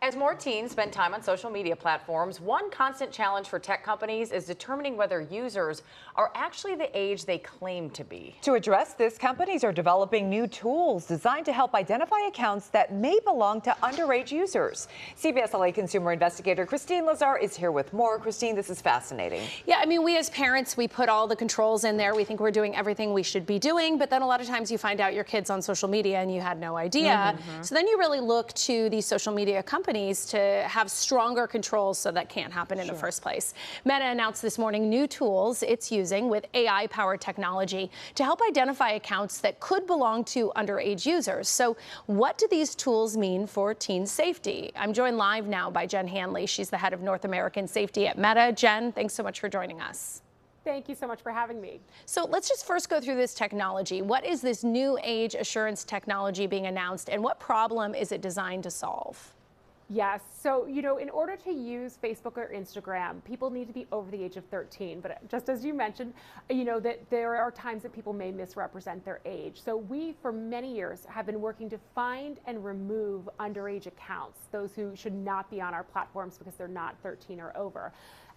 As more teens spend time on social media platforms, one constant challenge for tech companies is determining whether users are actually the age they claim to be. To address this, companies are developing new tools designed to help identify accounts that may belong to underage users. CBS LA consumer investigator Kristine Lazar is here with more. Kristine, this is fascinating. Yeah, I mean, we as parents, we put all the controls in there. We think we're doing everything we should be doing, but then a lot of times you find out your kid's on social media and you had no idea. So then you really look to these social media companies to have stronger controls so that can't happen in the first place. Meta announced this morning new tools it's using with AI-powered technology to help identify accounts that could belong to underage users. So what do these tools mean for teen safety? I'm joined live now by Jen Hanley. She's the head of North American Safety at Meta. Jen, thanks so much for joining us. Thank you so much for having me. So let's just first go through this technology. What is this new age assurance technology being announced, and what problem is it designed to solve? Yes, so, in order to use Facebook or Instagram, people need to be over the age of 13. But just as you mentioned, that there are times that people may misrepresent their age. So we, for many years, have been working to find and remove underage accounts, those who should not be on our platforms because they're not 13 or over.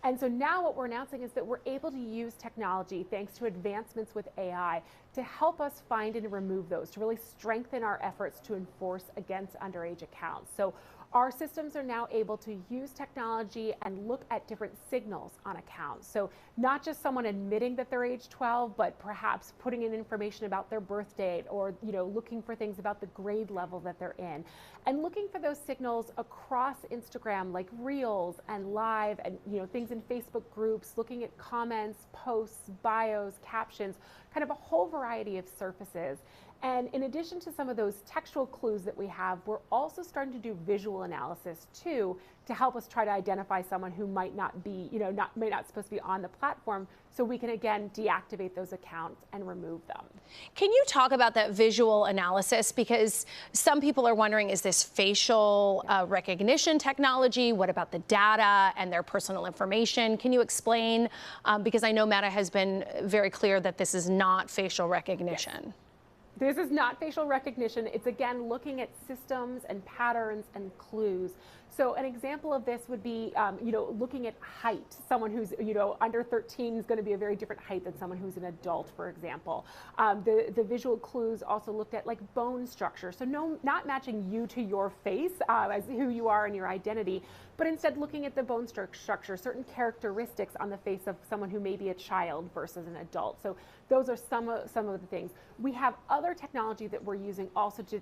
And so now what we're announcing is that we're able to use technology, thanks to advancements with AI, to help us find and remove those, to really strengthen our efforts to enforce against underage accounts. So our systems are now able to use technology and look at different signals on accounts. So not just someone admitting that they're age 12, but perhaps putting in information about their birth date, or looking for things about the grade level that they're in. And looking for those signals across Instagram, like Reels and Live, and things in Facebook groups, looking at comments, posts, bios, captions, kind of a whole variety of surfaces. And in addition to some of those textual clues that we have, we're also starting to do visual analysis too, to help us try to identify someone who might not be, might not supposed to be on the platform, so we can again deactivate those accounts and remove them. Can you talk about that visual analysis? Because some people are wondering, is this facial recognition technology? What about the data and their personal information? Can you explain? Because I know Meta has been very clear that this is not facial recognition. Yes. This is not facial recognition. It's again looking at systems and patterns and clues. So an example of this would be, looking at height. Someone who's, under 13 is going to be a very different height than someone who's an adult, for example. The visual clues also looked at like bone structure. So not matching you to your face as who you are and your identity, but instead looking at the bone structure, certain characteristics on the face of someone who may be a child versus an adult. So those are some of the things. We have other technology that we're using also to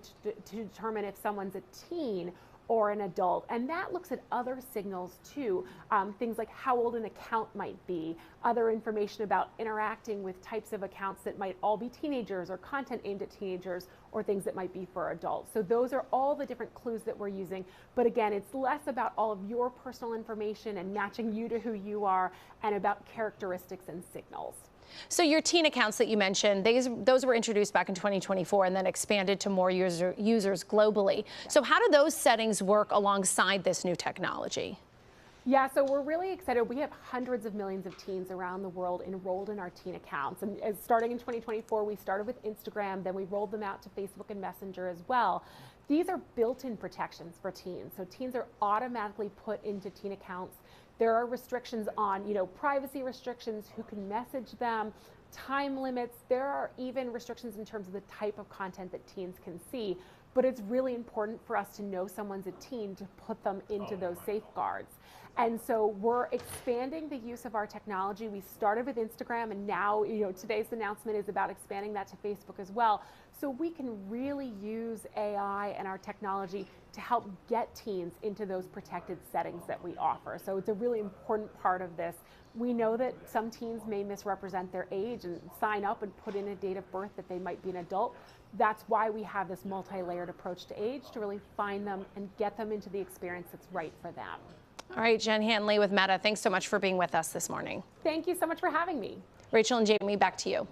determine if someone's a teen or an adult, and that looks at other signals too, things like how old an account might be, other information about interacting with types of accounts that might all be teenagers, or content aimed at teenagers, or things that might be for adults. So those are all the different clues that we're using, but again, it's less about all of your personal information and matching you to who you are, and about characteristics and signals. So your teen accounts that you mentioned, those were introduced back in 2024 and then expanded to more users globally. So how do those settings work alongside this new technology? Yeah, so we're really excited. We have hundreds of millions of teens around the world enrolled in our teen accounts. And starting in 2024, we started with Instagram, then we rolled them out to Facebook and Messenger as well. These are built-in protections for teens. So teens are automatically put into teen accounts. There are restrictions on, privacy restrictions, who can message them, time limits. There are even restrictions in terms of the type of content that teens can see. But it's really important for us to know someone's a teen to put them into those safeguards. And so we're expanding the use of our technology. We started with Instagram, and now, today's announcement is about expanding that to Facebook as well. So we can really use AI and our technology to help get teens into those protected settings that we offer. So it's a really important part of this. We know that some teens may misrepresent their age and sign up and put in a date of birth that they might be an adult. That's why we have this multi-layered approach to age, to really find them and get them into the experience that's right for them. All right, Jen Hanley with Meta, thanks so much for being with us this morning. Thank you so much for having me. Rachel and Jamie, back to you.